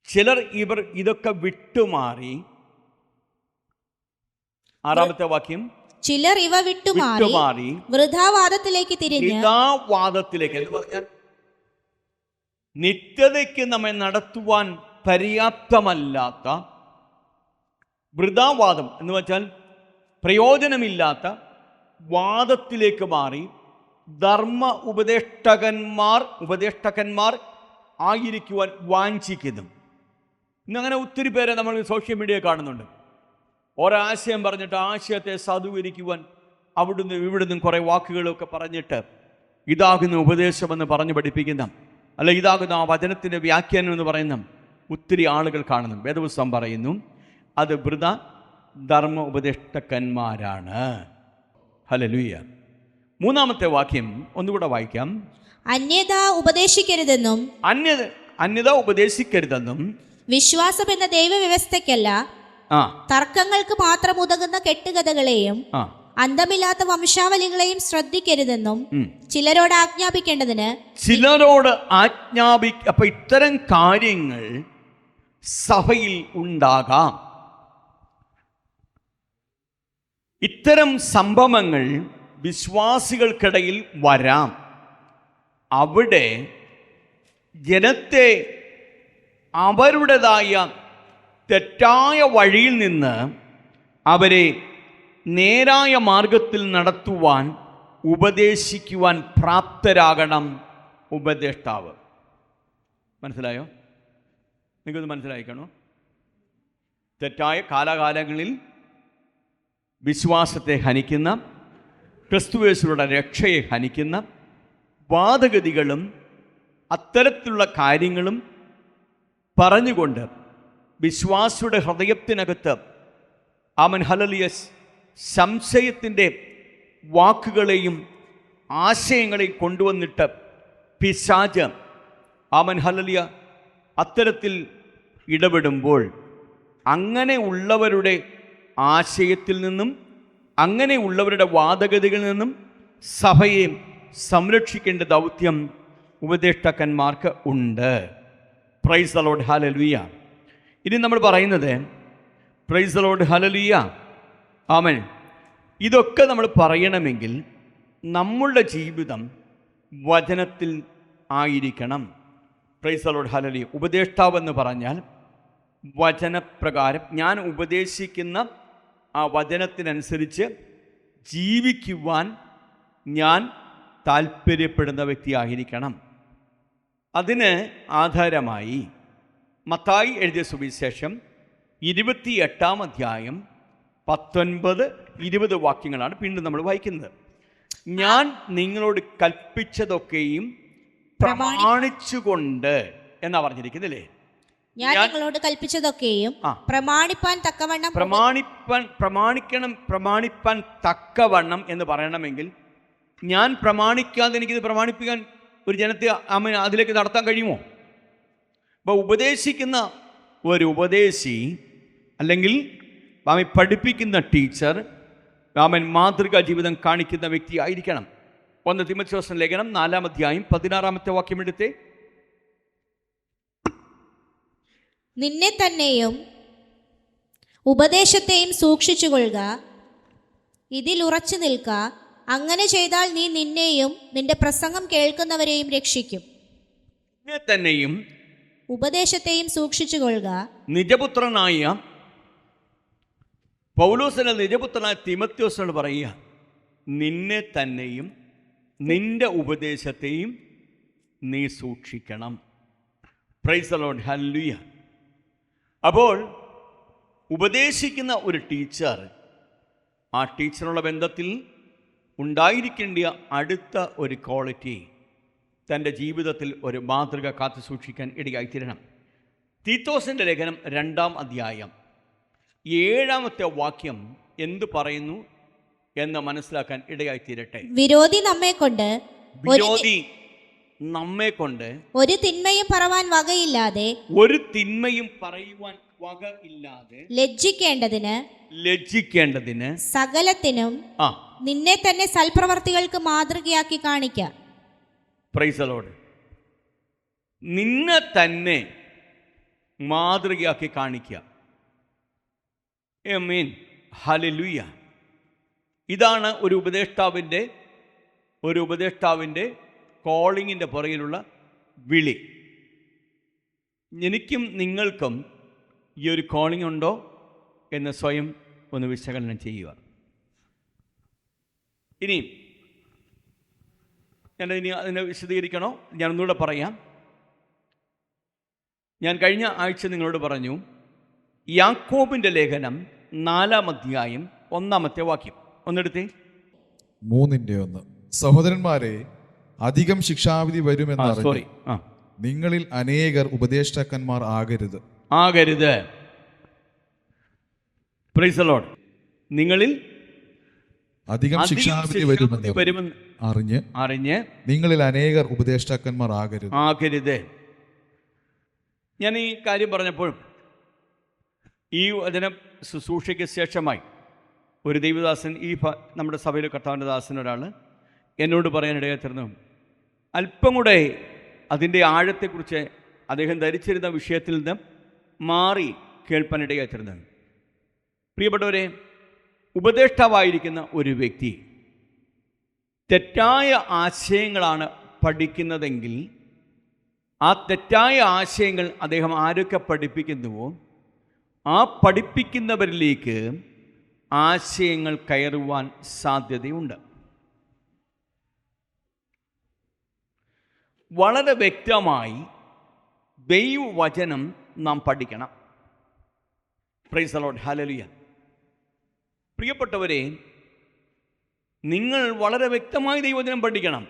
ചിലർ ഇതൊക്കെ വിട്ടുമാറി. 6-ാമത്തെ വാക്യം. ചിലർ ഇവ വിട്ടുമാറി വൃഥാവാദത്തിലേക്ക് തിരിഞ്ഞ്, എന്ന് പറഞ്ഞാൽ നിത്യതയ്ക്ക് നമ്മെ നടത്തുവാൻ പര്യാപ്തമല്ലാത്ത വൃഥാവാദം എന്ന് വെച്ചാൽ പ്രയോജനമില്ലാത്ത വാദത്തിലേക്ക് മാറി ധർമ്മ ഉപദേഷ്ടകന്മാർ ആയിരിക്കുവാൻ വാഞ്ചിക്കുന്നു. ഇന്നങ്ങനെ ഒത്തിരി പേരെ നമ്മൾ സോഷ്യൽ മീഡിയ കാണുന്നുണ്ട്. ഒരാശയം പറഞ്ഞിട്ട് ആശയത്തെ സാധൂകരിക്കുവാൻ ഇവിടുന്ന് കുറേ വാക്കുകളൊക്കെ പറഞ്ഞിട്ട് ഇതാകുന്ന ഉപദേശമെന്ന് പറഞ്ഞു പഠിപ്പിക്കുന്ന, അല്ല ഇതാകുന്ന ആ വചനത്തിൻ്റെ വ്യാഖ്യാനം എന്ന് പറയുന്ന ഒത്തിരി ആളുകൾ കാണുന്നു. വേദപുസ്തകം പറയുന്നു അത് വൃഥ ധർമ്മ ഉപദേഷ്ടകന്മാരാണ്. ഹല്ലേലൂയ. 3-ാമത്തെ വാക്യം ഒന്നുകൂടെ വായിക്കാം. അന്യത ഉപദേശിക്കരുതെന്നും വിശ്വാസം എന്ന ദൈവവ്യവസ്ഥയ്ക്കല്ല, തർക്കങ്ങൾക്ക് മാത്രം ഉതകുന്ന കെട്ടുകഥകളെയും അന്തമില്ലാത്ത വംശാവലികളെയും ശ്രദ്ധിക്കരുതെന്നും ചിലരോട് ആജ്ഞാപിക്കേണ്ടതിന്. അപ്പൊ ഇത്തരം കാര്യങ്ങൾ സഭയിൽ ഉണ്ടാകാം. ഇത്തരം സംഭവങ്ങൾ വിശ്വാസികൾക്കിടയിൽ വരാം. അവിടെ ജനത്തെ അവരുടേതായ തെറ്റായ വഴിയിൽ നിന്ന് അവരെ നേരായ മാർഗത്തിൽ നടത്തുവാൻ ഉപദേശിക്കുവാൻ പ്രാപ്തരാകണം ഉപദേഷ്ടാവ്. മനസ്സിലായോ? നിങ്ങൾക്കത് മനസ്സിലായിക്കണോ? തെറ്റായ കാലാകാലങ്ങളിൽ വിശ്വാസത്തെ ഹനിക്കുന്ന, ക്രിസ്തുയേശുവിന്റെ രക്ഷയെ ഹനിക്കുന്ന വാദഗതികളും അത്തരത്തിലുള്ള കാര്യങ്ങളും പറഞ്ഞുകൊണ്ട് വിശ്വാസിയുടെ ഹൃദയത്തിനകത്ത് ആമേൻ ഹല്ലേലൂയ സംശയത്തിൻ്റെ വാക്കുകളെയും ആശയങ്ങളെയും കൊണ്ടുവന്നിട്ട് പിശാച് ആമേൻ ഹല്ലേലൂയ അത്തരത്തിൽ ഇടപെടുമ്പോൾ അങ്ങനെ ഉള്ളവരുടെ ആശയത്തിൽ നിന്നും അങ്ങനെ ഉള്ളവരുടെ വാദഗതികളിൽ നിന്നും സഭയെ സംരക്ഷിക്കേണ്ട ദൗത്യം ഉപദേഷ്ടാക്കന്മാർക്ക് ഉണ്ട്. Price the lord, hallelujah. ഇനി നമ്മൾ പറയുന്നത് പ്രൈസ് ദി ലോർഡ്, ഹല്ലേലൂയ, ആമേൻ. ഇതൊക്കെ നമ്മൾ പറയണമെങ്കിൽ നമ്മളുടെ ജീവിതം വചനത്തിൽ ആയിരിക്കണം. Price the lord, hallelujah. ഉപദേഷ്ടാവ് എന്ന് പറഞ്ഞാൽ വചനപ്രകാരം ഞാൻ ഉപദേശിക്കുന്ന ആ വചനത്തിനനുസരിച്ച് ജീവിക്കുവാൻ ഞാൻ താല്പര്യപ്പെടുന്ന വ്യക്തിയായിരിക്കണം. അതിന് ആധാരമായി മത്തായി എഴുതിയ സുവിശേഷം 28-ാം അധ്യായം 19-20 വാക്യങ്ങളാണ് വീണ്ടും നമ്മൾ വായിക്കുന്നത്. ഞാൻ നിങ്ങളോട് കൽപ്പിച്ചതൊക്കെയും പ്രമാണിച്ചുകൊണ്ട് എന്നാ പറഞ്ഞിരിക്കുന്നില്ലേ? ഞാൻ നിങ്ങളോട് കൽപ്പിച്ചതൊക്കെയും പ്രമാണിപ്പാൻ തക്കവണ്ണം എന്ന് പറയണമെങ്കിൽ ഞാൻ പ്രമാണിക്കാതെ എനിക്കിത് പ്രമാണിപ്പിക്കാൻ ഒരു ജനത്തെ അതിലേക്ക് നടത്താൻ കഴിയുമോ? അപ്പോൾ ഉപദേശിക്കുന്ന ഒരു ഉപദേശി അല്ലെങ്കിൽ പഠിപ്പിക്കുന്ന ടീച്ചർ മാതൃകാ ജീവിതം കാണിക്കുന്ന വ്യക്തി ആയിരിക്കണം. 1 തീമോഥെയോസ് ലേഖനം 4-ാം അധ്യായം 16-ാമത്തെ വാക്യം എടുത്തേ. നിന്നെ തന്നെയും ഉപദേശത്തെയും സൂക്ഷിച്ചുകൊള്ളുക, ഇതിൽ ഉറച്ചു നിൽക്ക. അങ്ങനെ ചെയ്താൽ നീ നിന്നെയും നിന്റെ പ്രസംഗം കേൾക്കുന്നവരെയും രക്ഷിക്കും. നിന്നെ തന്നെയും ഉപദേശത്തെയും സൂക്ഷിച്ചുകൊള്ളുക. നിജപുത്രനായ പൗലോസിന്റെ നിജപുത്രനായ തീമോഥെയോസിനോട് പറയുക, നിന്നെ തന്നെയും നിന്റെ ഉപദേശത്തെയും നീ സൂക്ഷിക്കണം. Price the lord, hallelujah. അപ്പോൾ ഉപദേശിക്കുന്ന ഒരു ടീച്ചർ ആ ടീച്ചറുള്ള ബന്ധത്തിൽ ഉണ്ടായിരിക്കേണ്ട അടുത്ത ഒരു ക്വാളിറ്റി തൻ്റെ ജീവിതത്തിൽ ഒരു മാതൃക കാത്തു സൂക്ഷിക്കാൻ ഇടയായിത്തീരണം. തീത്തോസിൻ്റെ ലേഖനം 2-ാം അധ്യായം 7-ാമത്തെ വാക്യം എന്തു പറയുന്നു എന്ന് മനസ്സിലാക്കാൻ ഇടയായിത്തീരട്ടെ. വിരോധി നമ്മെ കൊണ്ട് ഒരു തിന്മയും പറവാൻ വകയില്ലാതെ ലജ്ജിക്കേണ്ടതിന് സകലത്തിനും നിന്നെ തന്നെ സൽപ്രവർത്തികൾക്ക് മാതൃകയാക്കി കാണിക്കാം. Price the Lord. നിന്നെ തന്നെ മാതൃകയാക്കി കാണിക്കുക. ആമേൻ, ഹല്ലേലൂയ. ഇതാണ് ഒരു ഉപദേഷ്ടാവിൻ്റെ കോളിങ്ങിൻ്റെ പുറകിലുള്ള വിളി. എനിക്കും നിങ്ങൾക്കും ഈ ഒരു കോളിംഗ് ഉണ്ടോ എന്ന് സ്വയം ഒന്ന് വിശകലനം ചെയ്യുക. ഇനി അതിനെ വിശദീകരിക്കണോ? ഞാൻ ഒന്നുകൂടെ പറയാം. ഞാൻ കഴിഞ്ഞ ആഴ്ച നിങ്ങളോട് പറഞ്ഞു, യാക്കോബിൻ്റെ ലേഖനം 4-ാം അധ്യായം 1-ാമത്തെ വാക്യം ഒന്നെടുത്തേ. 3:1 സഹോദരന്മാരെ, അധികം ശിക്ഷാവിധി വരുമെന്ന് നിങ്ങളിൽ അനേകർ ഉപദേഷ്ടാക്കന്മാർ ആകരുത്. Price the Lord. നിങ്ങളിൽ അധികം ശിക്ഷാവിധി വരുമെന്ന് അറിഞ്ഞ് നിങ്ങളിൽ അനേകർ ഉപദേഷ്ടാക്കന്മാർ ആകരുത്. ഞാൻ ഈ കാര്യം പറഞ്ഞപ്പോൾ ഈ വചന ശുശ്രൂഷയ്ക്ക് ശേഷമായി ഒരു ദൈവദാസൻ, നമ്മുടെ സഭയിലെ കർത്താവിൻ്റെ ദാസൻ ഒരാൾ എന്നോട് പറയാനിടയായി തീർന്നു. അല്പം കൂടെ അതിൻ്റെ ആഴത്തെക്കുറിച്ച് അദ്ദേഹം ധരിച്ചിരുന്ന വിഷയത്തിൽ നിന്ന് മാറി കേൾപ്പാനിടയായി തീർന്നു. പ്രിയപ്പെട്ടവരെ, ഉപദേഷ്ടാവായിരിക്കുന്ന ഒരു വ്യക്തി തെറ്റായ ആശയങ്ങളാണ് പഠിക്കുന്നതെങ്കിൽ ആ തെറ്റായ ആശയങ്ങൾ അദ്ദേഹം ആരൊക്കെ പഠിപ്പിക്കുന്നുവോ ആ പഠിപ്പിക്കുന്നവരിലേക്ക് ആശയങ്ങൾ കയറുവാൻ സാധ്യതയുണ്ട്. വളരെ വ്യക്തമായി ദൈവവചനം നാം പഠിക്കണം. Price the lord, hallelujah. പ്രിയപ്പെട്ടവരെ, നിങ്ങൾ വളരെ വ്യക്തമായി ദൈവവചനം പഠിക്കണം.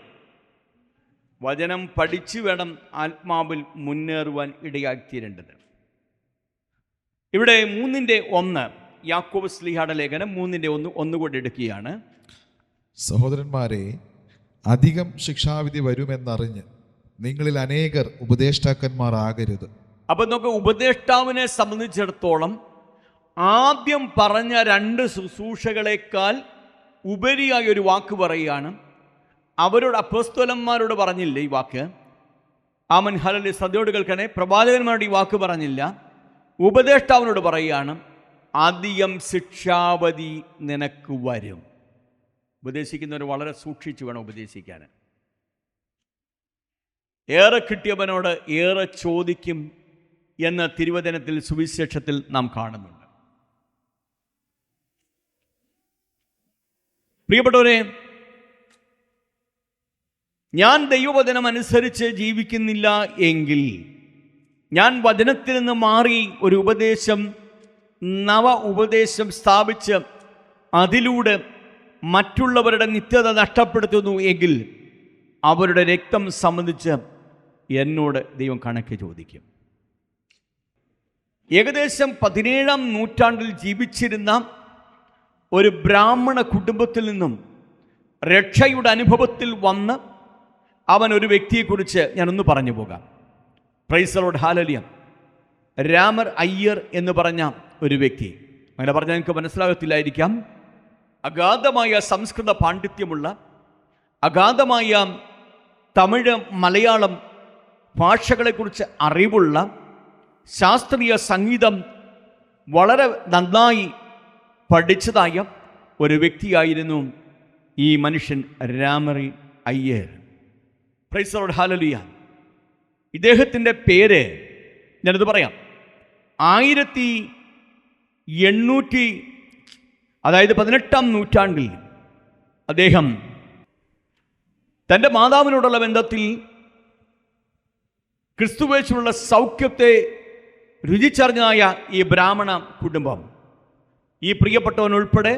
വചനം പഠിച്ചു വേണം ആത്മാവിൽ മുന്നേറുവാൻ ഇടയായിത്തീരേണ്ടത്. ഇവിടെ 3:1 യാക്കോബ് ശ്ലീഹായുടെ ലേഖനം 3:1 ഒന്നുകൂടി എടുക്കുകയാണ്. സഹോദരന്മാരെ, അധികം ശിക്ഷാവിധി വരുമെന്നറിഞ്ഞ് നിങ്ങളിൽ അനേകർ ഉപദേഷ്ടാക്കന്മാർ ആകരുത്. അപ്പം നമുക്ക് ഉപദേഷ്ടാവിനെ സംബന്ധിച്ചിടത്തോളം ആദ്യം പറഞ്ഞ 2 ശുശ്രൂഷകളേക്കാൾ ഉപരിയായി ഒരു വാക്ക് പറയുകയാണ്. അവരോട് അപ്പോസ്തലന്മാരോട് പറഞ്ഞില്ല ഈ വാക്ക്. ആമൻ, ഹല്ലേലൂയ. ശ്രദ്ധയോട് കേൾക്കണേ. പ്രവാചകന്മാരോട് ഈ വാക്ക് പറഞ്ഞില്ല. ഉപദേഷ്ടാവിനോട് പറയുകയാണ്, അധികം ശിക്ഷാവധി നിനക്ക് വരും. ഉപദേശിക്കുന്നവർ വളരെ സൂക്ഷിച്ചു വേണം ഉപദേശിക്കാൻ. ഏറെ കിട്ടിയവനോട് ഏറെ ചോദിക്കും എന്ന് തിരുവചനത്തിൽ, സുവിശേഷത്തിൽ നാം കാണുന്നുണ്ട്. പ്രിയപ്പെട്ടവരെ, ഞാൻ ദൈവവചനം അനുസരിച്ച് ജീവിക്കുന്നില്ല എങ്കിൽ, ഞാൻ വചനത്തിൽ നിന്ന് മാറി ഒരു നവ ഉപദേശം സ്ഥാപിച്ച് അതിലൂടെ മറ്റുള്ളവരുടെ നിത്യത നഷ്ടപ്പെടുത്തുന്നു എങ്കിൽ അവരുടെ രക്തം സംബന്ധിച്ച് എന്നോട് ദൈവം കണക്ക് ചോദിക്കും. ഏകദേശം 17-ാം നൂറ്റാണ്ടിൽ ജീവിച്ചിരുന്ന ഒരു ബ്രാഹ്മണ കുടുംബത്തിൽ നിന്നും രക്ഷയുടെ അനുഭവത്തിൽ വന്ന് അവൻ ഒരു വ്യക്തിയെക്കുറിച്ച് ഞാനൊന്ന് പറഞ്ഞു പോകാം. Price the lord, hallelujah. Ramar Iyer എന്ന് പറഞ്ഞ ഒരു വ്യക്തി. അങ്ങനെ പറഞ്ഞാൽ നിങ്ങൾക്ക് മനസ്സിലാകത്തില്ലായിരിക്കാം. അഗാധമായ സംസ്കൃത പാണ്ഡിത്യമുള്ള, അഗാധമായ തമിഴ് മലയാളം ഭാഷകളെക്കുറിച്ച് അറിവുള്ള, ശാസ്ത്രീയ സംഗീതം വളരെ നന്നായി പഠിച്ചതായ ഒരു വ്യക്തിയായിരുന്നു ഈ മനുഷ്യൻ, Ramar Iyer. Price the lord, hallelujah. ഇദ്ദേഹത്തിൻ്റെ പേര് ഞാനത് പറയാം. 1800, അതായത് 18-ാം നൂറ്റാണ്ടിൽ അദ്ദേഹം തൻ്റെ മാതാവിനോടുള്ള ബന്ധത്തിൽ ക്രിസ്തുവേശുള്ള സൗഖ്യത്തെ രുചിച്ചറിഞ്ഞായ ഈ ബ്രാഹ്മണ കുടുംബം, ഈ പ്രിയപ്പെട്ടവനുൾപ്പെടെ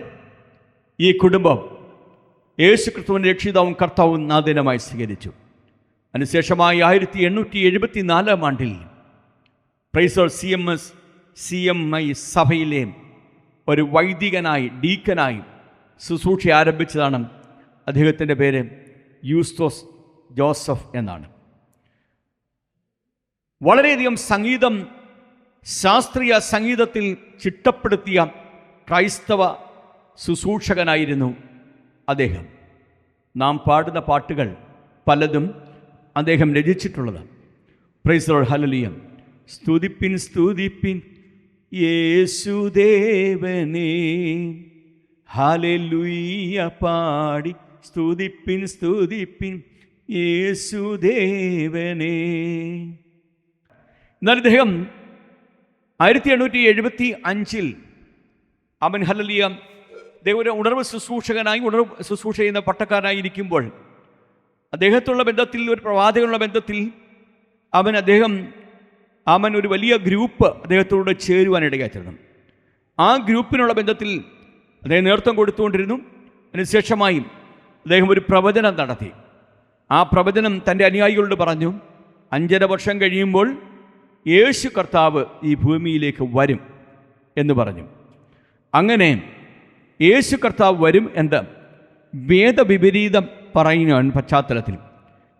ഈ കുടുംബം യേശു ക്രിസ്തുവിൻ്റെ രക്ഷിതാവും കർത്താവും നാഥനുമായി സ്വീകരിച്ചു. അതിനുശേഷമായി 1874-ാം ആണ്ടിൽ പ്രൈസ് CMI സഭയിലെ ഒരു വൈദികനായി, ഡീക്കനായി ശുശ്രൂഷ ആരംഭിച്ചതാണ്. അദ്ദേഹത്തിൻ്റെ പേര് യൂസ്തോസ് ജോസഫ് എന്നാണ്. വളരെയധികം സംഗീതം, ശാസ്ത്രീയ സംഗീതത്തിൽ ചിട്ടപ്പെടുത്തിയ ക്രൈസ്തവ ശുശ്രൂഷകനായിരുന്നു അദ്ദേഹം. നാം പാടുന്ന പാട്ടുകൾ പലതും അദ്ദേഹം രചിച്ചിട്ടുള്ളത്. Praise the lord, hallelujah. സ്തുതിപ്പിൻ സ്തുതിപ്പിൻ യേശുദേവനേ, ഹല്ലേലൂയ പാടി സ്തുതിപ്പിൻ സ്തുതിപ്പിൻ യേശുദേവനേ. എന്നാൽ ഇദ്ദേഹം 1875-ൽ അവൻ ഹല്ലേലൂയ ദൈവ ഉണർവ് ശുശ്രൂഷകനായി, ഉണർവ് ശുശ്രൂഷ ചെയ്യുന്ന പട്ടക്കാരനായിരിക്കുമ്പോൾ അദ്ദേഹത്തുള്ള ബന്ധത്തിൽ, ഒരു പ്രവാചകനുള്ള ബന്ധത്തിൽ അവൻ ഒരു വലിയ ഗ്രൂപ്പ് അദ്ദേഹത്തോട് ചേരുവാനിടയായിരുന്നു. ആ ഗ്രൂപ്പിനുള്ള ബന്ധത്തിൽ അദ്ദേഹം നേതൃത്വം കൊടുത്തുകൊണ്ടിരുന്നു. അതിനുശേഷമായി അദ്ദേഹം ഒരു പ്രവചനം നടത്തി. ആ പ്രവചനം തൻ്റെ അനുയായികളോട് പറഞ്ഞു, 5.5 വർഷം കഴിയുമ്പോൾ യേശു കർത്താവ് ഈ ഭൂമിയിലേക്ക് വരും എന്ന് പറഞ്ഞു. അങ്ങനെ യേശു കർത്താവ് വരും എന്ന് വേദവിപരീതം പറയുന്ന പശ്ചാത്തലത്തിൽ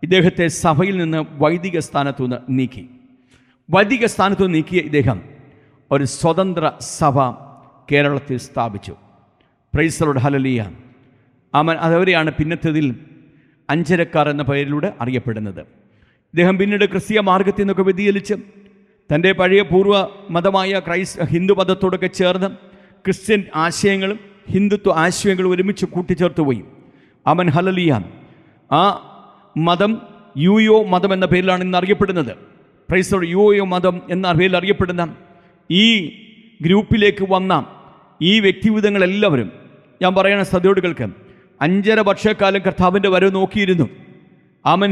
ഇദ്ദേഹത്തെ സഭയിൽ നിന്ന് വൈദിക സ്ഥാനത്തു നിന്ന് നീക്കി. വൈദിക സ്ഥാനത്തു നീക്കിയ ഇദ്ദേഹം ഒരു സ്വതന്ത്ര സഭ കേരളത്തിൽ സ്ഥാപിച്ചു. Price the lord, hallelujah. അവരെയാണ് പിന്നത്തേതിൽ അഞ്ചരക്കാർ എന്ന പേരിലൂടെ അറിയപ്പെടുന്നത്. ഇദ്ദേഹം പിന്നീട് ക്രിസ്തീയ മാർഗത്തിൽ നിന്നൊക്കെ വ്യതിചലിച്ച് തൻ്റെ പഴയ പൂർവ്വ മതമായ ഹിന്ദു മതത്തോടൊക്കെ ചേർന്ന് ക്രിസ്ത്യൻ ആശയങ്ങളും ഹിന്ദുത്വ ആശയങ്ങളും ഒരുമിച്ച് കൂട്ടിച്ചേർത്ത് പോയി. ഹല്ലേലൂയ. ആ മതം യൂയോ മതം എന്ന പേരിലാണ് ഇന്ന് അറിയപ്പെടുന്നത്. Price the Lord. യൂയോ മതം എന്ന പേരിൽ അറിയപ്പെടുന്ന ഈ ഗ്രൂപ്പിലേക്ക് വന്ന ഈ വ്യക്തിവിധങ്ങളെല്ലാവരും, ഞാൻ പറയുന്ന ശ്രദ്ധയോടുകൾക്ക്, 5.5 വർഷക്കാലം കർത്താവിൻ്റെ വരവ് നോക്കിയിരുന്നു.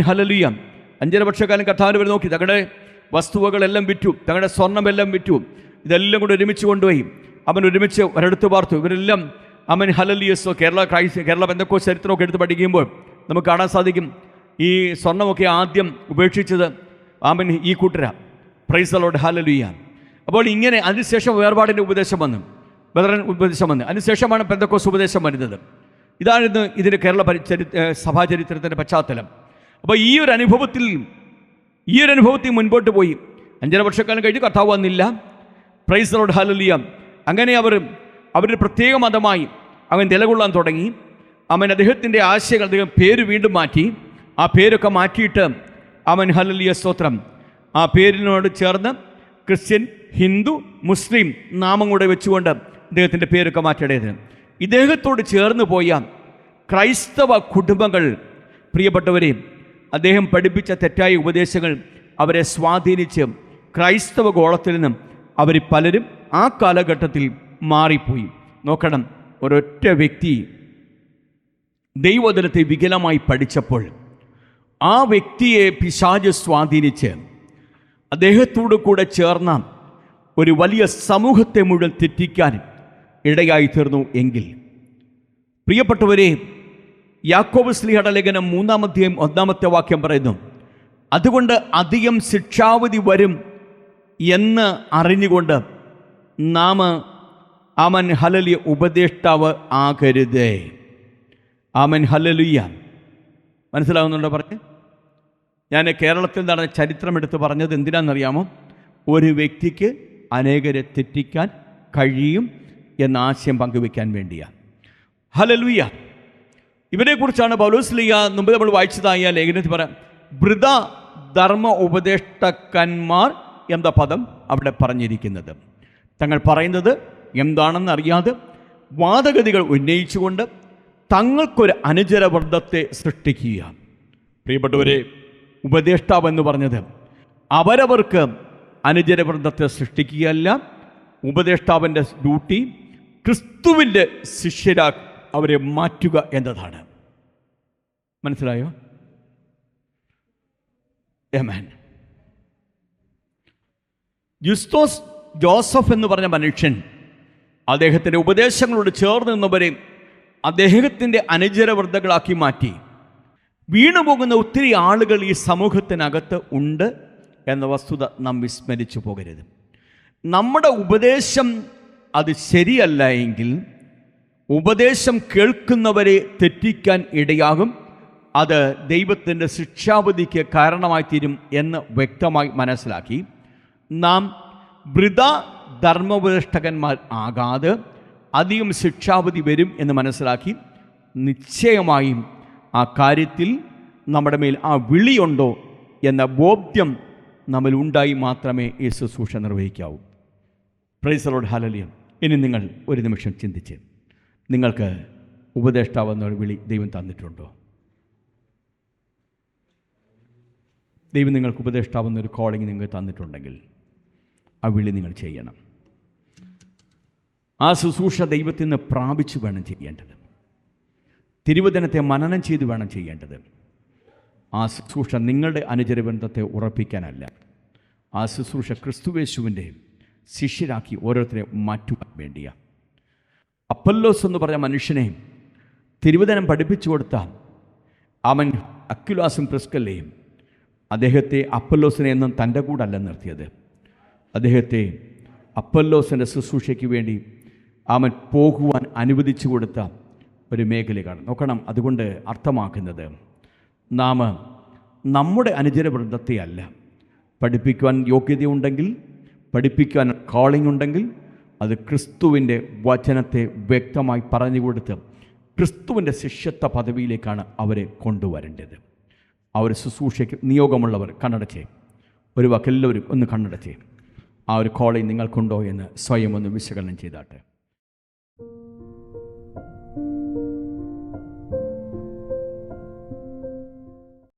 ഹല്ലേലൂയ. 5.5 വർഷക്കാലം കർത്താവിൻ്റെ വരവ് നോക്കി. തങ്ങളുടെ വസ്തുവകളെല്ലാം വിറ്റു, തങ്ങളുടെ സ്വർണ്ണമെല്ലാം വിറ്റു. ഇതെല്ലാം കൂടെ ഒരുമിച്ച് കൊണ്ടുപോയി ഒരുമിച്ച് ഒരിടത്ത് പാർത്തു. ഇവരെല്ലാം ഹല്ലേലൂയ. കേരള പെന്തക്കോസ്ത് ചരിത്രമൊക്കെ എടുത്ത് പഠിക്കുമ്പോൾ നമുക്ക് കാണാൻ സാധിക്കും, ഈ സ്വർണ്ണമൊക്കെ ആദ്യം ഉപേക്ഷിച്ചത് ഈ കൂട്ടര. Praise the lord, hallelujah. അപ്പോൾ ഇങ്ങനെ അതിനുശേഷം വേർപാടിൻ്റെ ഉപദേശം വന്നു, ബദറൻ ഉപദേശം വന്നു. അതിനുശേഷമാണ് പെന്തക്കോസ്ത് ഉപദേശം വരുന്നത്. ഇതായിരുന്നു ഇതിൻ്റെ കേരള സഭാചരിത്രത്തിൻ്റെ പശ്ചാത്തലം. അപ്പോൾ ഈ ഒരു അനുഭവത്തിൽ മുൻപോട്ട് പോയി. 5.5 വർഷക്കാലം കഴിഞ്ഞ് കർത്താവ് വന്നില്ല. Price the lord, hallelujah. അങ്ങനെ അവരുടെ പ്രത്യേക മതമായി നിലകൊള്ളാൻ തുടങ്ങി. അദ്ദേഹത്തിൻ്റെ ആശയങ്ങൾ, അദ്ദേഹം പേര് വീണ്ടും മാറ്റി. ആ പേരൊക്കെ മാറ്റിയിട്ട് ഹല്ലേലൂയ, സ്തോത്രം, ആ പേരിനോട് ചേർന്ന് ക്രിസ്ത്യൻ, ഹിന്ദു, മുസ്ലിം നാമം കൂടെ വെച്ചുകൊണ്ട് അദ്ദേഹത്തിൻ്റെ പേരൊക്കെ മാറ്റിയിടയത്. ഇദ്ദേഹത്തോട് ചേർന്ന് പോയ ക്രൈസ്തവ കുടുംബങ്ങൾ, പ്രിയപ്പെട്ടവരെ, അദ്ദേഹം പഠിപ്പിച്ച തെറ്റായ ഉപദേശങ്ങൾ അവരെ സ്വാധീനിച്ച് ക്രൈസ്തവ ഗോളത്തിൽ നിന്നും അവർ പലരും ആ കാലഘട്ടത്തിൽ മാറിപ്പോയി. നോക്കണം, ഒരൊറ്റ വ്യക്തി ദൈവവചനത്തെ വികലമായി പഠിച്ചപ്പോൾ ആ വ്യക്തിയെ പിശാച് സ്വാധീനിച്ച് അദ്ദേഹത്തോടു കൂടെ ചേർന്ന ഒരു വലിയ സമൂഹത്തെ മുഴുവൻ തെറ്റിക്കാൻ ഇടയായി തീർന്നു. എങ്കിൽ പ്രിയപ്പെട്ടവരെ, യാക്കോബ് ശ്ലീഹയുടെ ലേഖനം 3-ാം അധ്യായം 1-ാമത്തെ വാക്യം പറയുന്നു, അതുകൊണ്ട് അധികം ശിക്ഷാവിധി വരും എന്ന് അറിഞ്ഞുകൊണ്ട് നാം ആമൻ ഹല്ലേലൂയ ഉപദേഷ്ടാവ് ആകരുതേ. ആമൻ ഹല്ലേലൂയ. മനസ്സിലാവുന്നുണ്ടോ പറഞ്ഞ്? ഞാൻ കേരളത്തിൽ നടന്ന ചരിത്രം എടുത്ത് പറഞ്ഞത് എന്തിനാണെന്നറിയാമോ? ഒരു വ്യക്തിക്ക് അനേകരെ തെറ്റിക്കാൻ കഴിയും എന്ന ആശയം പങ്കുവെക്കാൻ വേണ്ടിയാണ്. ഹല്ലേലൂയ. ഇവരെക്കുറിച്ചാണ് പൗലോസ് ലീഗ മുമ്പ് നമ്മൾ വായിച്ചതായ ലേഖനത്തിൽ പറയാം, വൃഥ ധർമ്മ ഉപദേഷ്ടക്കന്മാർ എന്ന പദം അവിടെ പറഞ്ഞിരിക്കുന്നത്. തങ്ങൾ പറയുന്നത് എന്താണെന്ന് അറിയാതെ വാദഗതികൾ ഉന്നയിച്ചുകൊണ്ട് തങ്ങൾക്കൊരു അനുചരവൃന്ദത്തെ സൃഷ്ടിക്കുക. പ്രിയപ്പെട്ടവരെ, ഉപദേഷ്ടാവെന്ന് പറഞ്ഞത് അവരവർക്ക് അനുചരവൃന്ദത്തെ സൃഷ്ടിക്കുകയല്ല. ഉപദേഷ്ടാവിൻ്റെ ഡ്യൂട്ടി ക്രിസ്തുവിൻ്റെ ശിഷ്യരാ അവരെ മാറ്റുക എന്നതാണ്. മനസ്സിലായോ? ആമേൻ. യുസ്തോസ് ജോസഫ് എന്ന് പറഞ്ഞ മനുഷ്യൻ അദ്ദേഹത്തിൻ്റെ ഉപദേശങ്ങളോട് ചേർന്ന് നിന്നവരെ അദ്ദേഹത്തിൻ്റെ അനുചരവൃന്ദങ്ങളാക്കി മാറ്റി. വീണുപോകുന്ന ഒത്തിരി ആളുകൾ ഈ സമൂഹത്തിനകത്ത് ഉണ്ട് എന്ന വസ്തുത നാം വിസ്മരിച്ചു പോകരുത്. നമ്മുടെ ഉപദേശം അത് ശരിയല്ല എങ്കിൽ ഉപദേശം കേൾക്കുന്നവരെ തെറ്റിക്കാൻ ഇടയാകും. അത് ദൈവത്തിൻ്റെ ശിക്ഷാവിധിക്ക് കാരണമായി തീരും എന്ന് വ്യക്തമായി മനസ്സിലാക്കി നാം വൃഥ ധർമ്മോപദേഷ്ടകന്മാർ ആകാതെ അധികം ശിക്ഷാവിധി വരും എന്ന് മനസ്സിലാക്കി നിശ്ചയമായും ആ കാര്യത്തിൽ നമ്മുടെ മേൽ ആ വിളിയുണ്ടോ എന്ന ബോധ്യം നമ്മിൽ ഉണ്ടായി മാത്രമേ ഈ ശുശ്രൂഷ നിർവഹിക്കാവൂ. Praise the lord. ഹല്ലേലൂയ. ഇനി നിങ്ങൾ ഒരു നിമിഷം ചിന്തിച്ച്, നിങ്ങൾക്ക് ഉപദേഷ്ടാവെന്നൊരു വിളി ദൈവം തന്നിട്ടുണ്ടോ? ദൈവം നിങ്ങൾക്ക് ഉപദേഷ്ടാവെന്നൊരു കോളിംഗ് നിങ്ങൾക്ക് തന്നിട്ടുണ്ടെങ്കിൽ ആ വിളി നിങ്ങൾ ചെയ്യണം. ആ ശുശ്രൂഷ ദൈവത്തിൽ നിന്ന് പ്രാപിച്ചു വേണം ചെയ്യേണ്ടത്. തിരുവചനത്തെ മനനം ചെയ്ത് വേണം ചെയ്യേണ്ടത്. ആ ശുശ്രൂഷ നിങ്ങളുടെ അനുചരബന്ധത്തെ ഉറപ്പിക്കാനല്ല. ആ ശുശ്രൂഷ ക്രിസ്തുയേശുവിൻ്റെ ശിഷ്യരാക്കി ഓരോരുത്തരെ മാറ്റുവാൻ വേണ്ടിയാണ്. അപ്പൊല്ലോസ് എന്ന് പറഞ്ഞ മനുഷ്യനെ തിരുവചനം പഠിപ്പിച്ചു കൊടുത്ത അവൻ അക്വിലാസും പ്രിസ്കില്ലയും അദ്ദേഹത്തെ അപ്പൊല്ലോസിനെ എന്നും തൻ്റെ കൂടെ അല്ല നിർത്തിയത്. അദ്ദേഹത്തെ അപ്പൊല്ലോസിൻ്റെ ശുശ്രൂഷയ്ക്ക് വേണ്ടി അവൻ പോകുവാൻ അനുവദിച്ചു കൊടുത്ത ഒരു മേഖലയാണ്. നോക്കണം, അതുകൊണ്ട് അർത്ഥമാക്കുന്നത് നാം നമ്മുടെ അനുചരവൃന്ദത്തെ അല്ല, പഠിപ്പിക്കുവാൻ യോഗ്യതയുണ്ടെങ്കിൽ, പഠിപ്പിക്കുവാൻ കോളിംഗ് ഉണ്ടെങ്കിൽ അത് ക്രിസ്തുവിൻ്റെ വചനത്തെ വ്യക്തമായി പറഞ്ഞു കൊടുത്ത് ക്രിസ്തുവിൻ്റെ ശിഷ്യത്വ പദവിയിലേക്കാണ് അവരെ കൊണ്ടുവരേണ്ടത്. അവർ ശുശ്രൂഷയ്ക്ക് നിയോഗമുള്ളവർ കണ്ണടച്ചേ, ഒരു വാക്കെല്ലാവരും ഒന്ന് കണ്ണടച്ചേ. ആ ഒരു കോളിംഗ് നിങ്ങൾക്കുണ്ടോ എന്ന് സ്വയം ഒന്ന് വിശകലനം ചെയ്താട്ടെ.